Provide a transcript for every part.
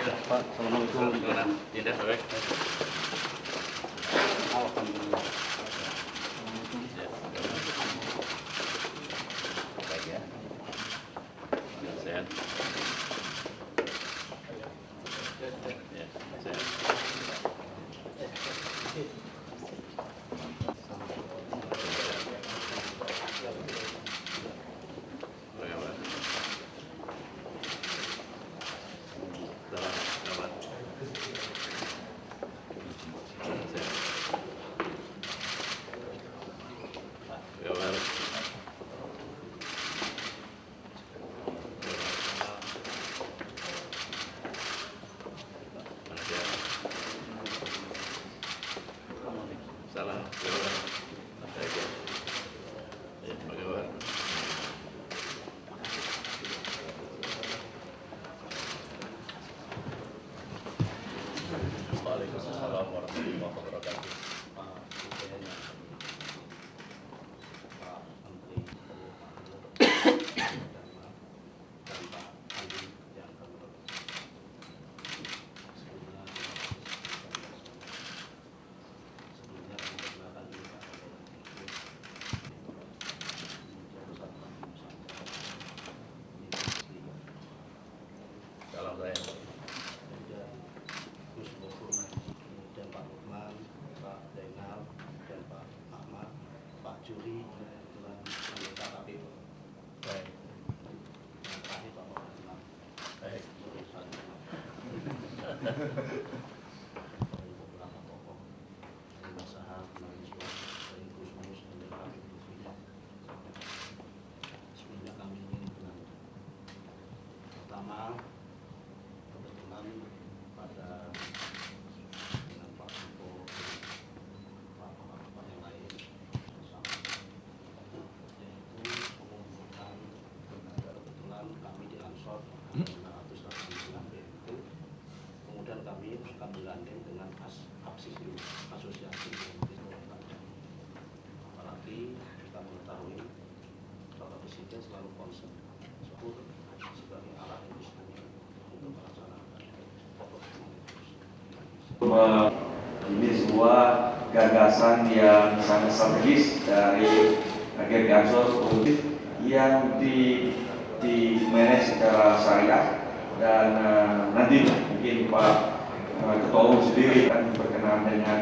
Pak, Assalamualaikum. Tidak, baik. Alhamdulillah. Baik ya. Sehat. Ya, sehat. Salah. Waalaikumsalam warahmatullahi wabarakatuh. Salam saya. Dan Pak Lukman, Pak Zainal, dan Pak Ahmad, Pak Juri, dan kebetulan anggota KPU. Baik. Yang terakhir Pak Muhammad. Baik. Dari beberapa tokoh dari Masyarakat, mahasiswa, dari Gusmus, dan dari KPU. Sebelumnya kami ingin menanyakan. Pertama, kebetulan pada dengan Pak Suko, Pak yang lain bersama, yaitu mengumpulkan kebetulan kami di Ansor 589 BMT, kemudian kami akan bergandeng dengan asosiasi BMT. Apalagi kita mengetahui Bapak Presiden selalu concern sebut sebagai alat instrumen untuk melaksanakan pokok ini sebuah gagasan yang sangat strategis dari GP Ansor yang di manage secara syariah dan nanti mungkin Pak Ketua Umum sendiri akan berkenan dengan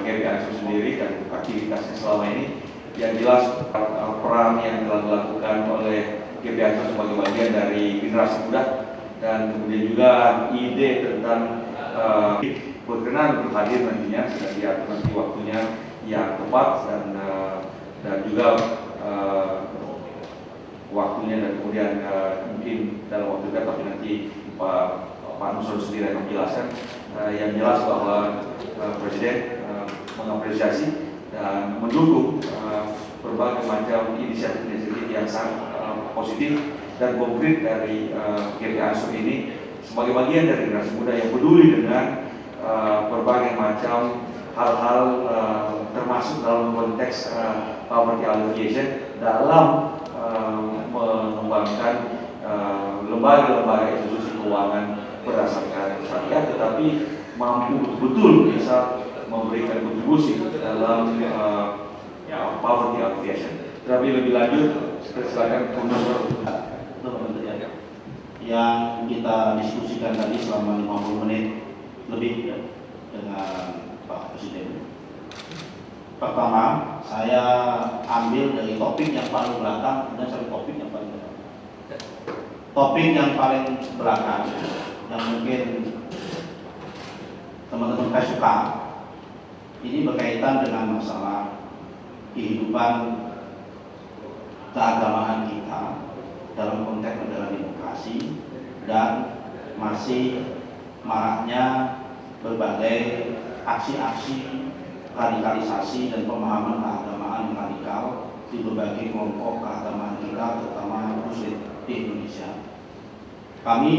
GP Ansor sendiri dan aktivitasnya selama ini. Yang jelas peran yang telah dilakukan oleh GP Ansor sebagai bagian dari generasi muda dan kemudian juga ide tentang berkenan untuk hadir nantinya sudah diatur nanti waktunya yang tepat dan juga waktunya dan kemudian mungkin dalam waktu dekat tapi nanti Pak Nusron sendiri akan menjelaskan yang jelas bahwa Presiden mengapresiasi dan mendukung berbagai macam inisiatif yang sangat positif dan konkret dari GP Ansor ini sebagai bagian dari generasi muda yang peduli dengan berbagai macam hal-hal termasuk dalam konteks poverty alleviation dalam mengembangkan lembaga-lembaga institusi keuangan berdasarkan syariah tetapi mampu betul-betul bisa memberikan kontribusi dalam poverty alleviation. Tapi lebih lanjut, silakan Profesor. Yang kita diskusikan tadi selama 50 menit lebih ya, dengan Pak Presiden. Pertama, saya ambil dari topik yang paling belakang dan sampai topik yang paling belakang. Topik yang paling belakang yang mungkin teman-teman saya suka ini berkaitan dengan masalah kehidupan keagamaan kita dalam konteks negara demokrasi dan masih maraknya berbagai aksi-aksi radikalisasi dan pemahaman keagamaan yang radikal di berbagai kelompok keagamaan kita, terutama Muslim di Indonesia. Kami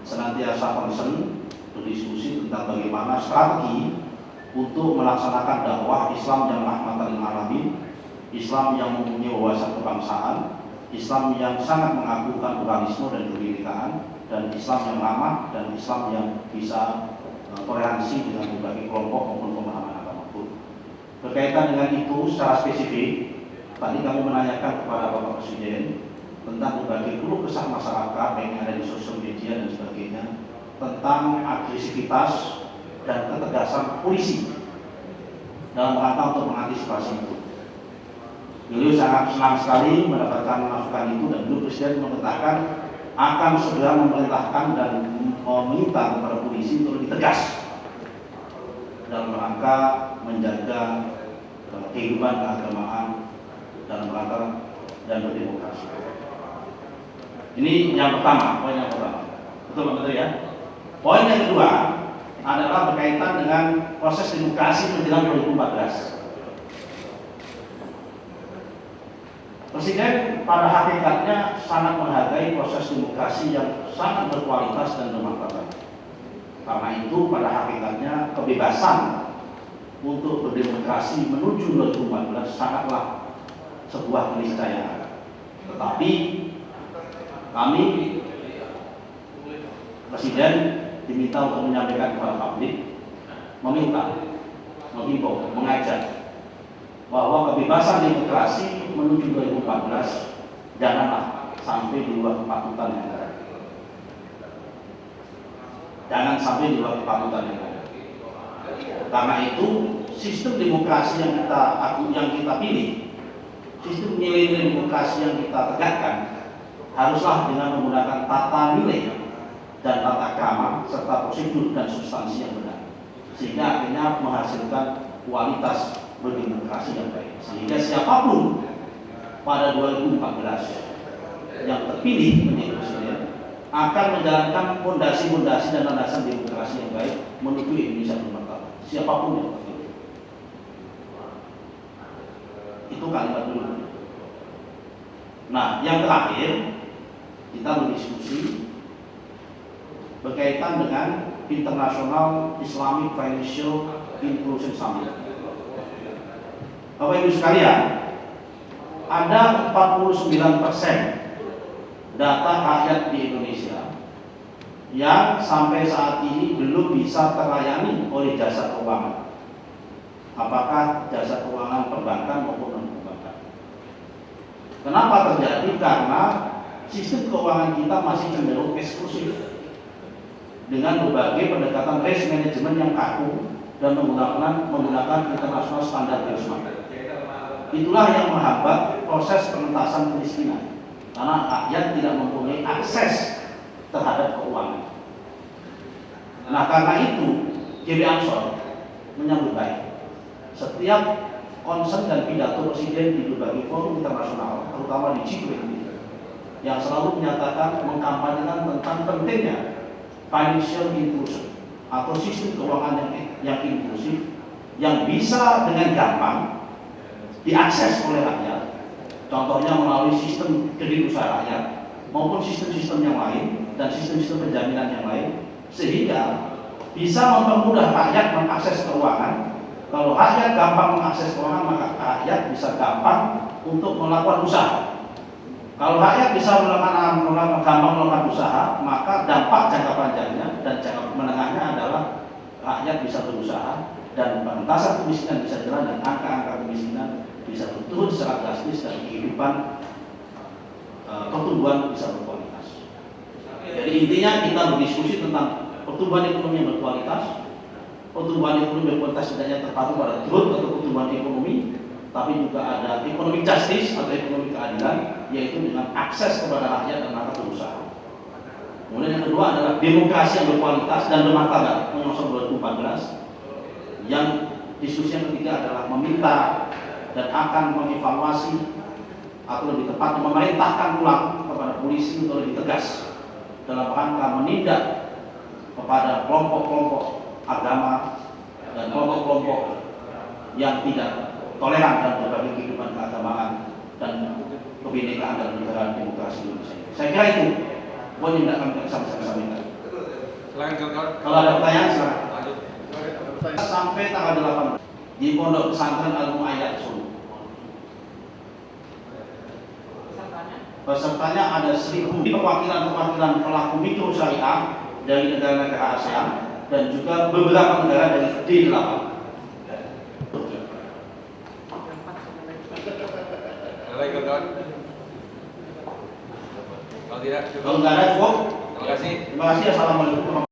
senantiasa concern berdiskusi tentang bagaimana strategi untuk melaksanakan dakwah Islam yang rahmatan lil alamin, Islam yang mempunyai wawasan kebangsaan, Islam yang sangat mengagungkan pluralisme dan kebinekaan, dan Islam yang ramah dan Islam yang bisa toleransi dengan berbagai kelompok maupun pemahaman agama pun. Berkaitan dengan itu secara spesifik, tadi kami menanyakan kepada Bapak Presiden tentang berbagai keluh kesah masyarakat yang ada di sosial media dan sebagainya tentang agresivitas dan ketegasan polisi dalam rangka untuk mengantisipasi itu. Beliau sangat senang sekali mendapatkan masukan itu dan beliau Presiden mengatakan akan segera memerintahkan dan meminta kepada polisi untuk lebih tegas dalam rangka menjaga kehidupan keagamaan dalam rangka dan berdemokrasi. Ini yang pertama, poin yang pertama. Betul ya? Poin yang kedua adalah berkaitan dengan proses demokrasi menjelang 2014. Presiden pada hakikatnya sangat menghargai proses demokrasi yang sangat berkualitas dan bermartabat. Karena itu pada hakikatnya kebebasan untuk berdemokrasi menuju 2014 sangatlah sebuah keniscayaan. Tetapi kami Presiden diminta untuk menyampaikan kepada publik, menghimbau, mengajak bahwa kebebasan demokrasi menuju 2014 janganlah sampai di luar kepatutan yang ada. Jangan sampai di luar kepatutan yang ada. Karena itu sistem demokrasi yang kita pilih, sistem nilai demokrasi yang kita tegakkan haruslah dengan menggunakan tata nilai dan tata krama serta prosedur dan substansi yang benar, sehingga akhirnya menghasilkan kualitas berdemokrasi yang baik. Sehingga siapapun pada 2014 yang terpilih menjadi presiden akan menjalankan fondasi-fondasi dan landasan demokrasi yang baik menuju Indonesia bermartabat. Siapapun yang terpilih. Itu kalimat dulu. Nah, yang terakhir kita berdiskusi berkaitan dengan International Islamic Financial Inclusion Summit. Bapak Ibu sekalian, ada 49% data rakyat di Indonesia yang sampai saat ini belum bisa terlayani oleh jasa keuangan. Apakah jasa keuangan perbankan maupun non-perbankan. Kenapa terjadi? Karena sistem keuangan kita masih cenderung eksklusif dengan berbagai pendekatan risk management yang kaku dan menggunakan internasional standar benchmark. Itulah yang menghambat proses penuntasan kemiskinan karena rakyat tidak mempunyai akses terhadap keuangan. Nah, karena itu JB Ansor menyambut baik setiap concern dan pidato Presiden di berbagai forum internasional, terutama di G20, yang selalu menyatakan mengkampanyekan tentang pentingnya financial inclusion atau sistem keuangan yang inklusif yang bisa dengan gampang diakses oleh rakyat, contohnya melalui sistem kredit usaha rakyat maupun sistem-sistem yang lain dan sistem-sistem penjaminan yang lain, sehingga bisa mempermudah rakyat mengakses keuangan. Kalau rakyat gampang mengakses keuangan, maka rakyat bisa gampang untuk melakukan usaha. Kalau rakyat bisa gampang melakukan usaha, maka dampak jangka panjangnya dan jangka menengahnya adalah rakyat bisa berusaha dan pengentasan kemiskinan bisa jalan dan angka-angka kemiskinan bisa turun secara drastis dan kehidupan pertumbuhan bisa berkualitas. Jadi intinya kita berdiskusi tentang pertumbuhan ekonomi yang berkualitas. Pertumbuhan ekonomi berkualitas tidak hanya terpaku pada growth atau pertumbuhan ekonomi, tapi juga ada economic justice atau ekonomi keadilan, yaitu dengan akses kepada rakyat dan rakyat berusaha. Kemudian yang kedua adalah demokrasi yang berkualitas dan bermartabat menyongsong 2014. Yang diskusi yang ketiga adalah meminta dan akan mengevaluasi atau lebih tepatnya memerintahkan ulang kepada polisi untuk lebih tegas dalam rangka menindak kepada kelompok-kelompok agama dan kelompok-kelompok yang tidak toleran dalam berbagai kehidupan keagamaan dan kebinekaan dalam negara demokrasi Indonesia. Saya kira itu poin yang akan kita sampaikan. Kalau ada pertanyaan silakan. Sampai tanggal 8 di Pondok Pesantren Al Muayyad Solo. Pesertanya ada 1.000 perwakilan-perwakilan pelaku mikro syariah dari negara-negara ASEAN dan juga beberapa negara dari D8. Baik kawan-kawan. Kalau tidak cukup. Kalau nggak ada cukup. Terima kasih. Terima kasih. Assalamualaikum warahmatullahi wabarakatuh.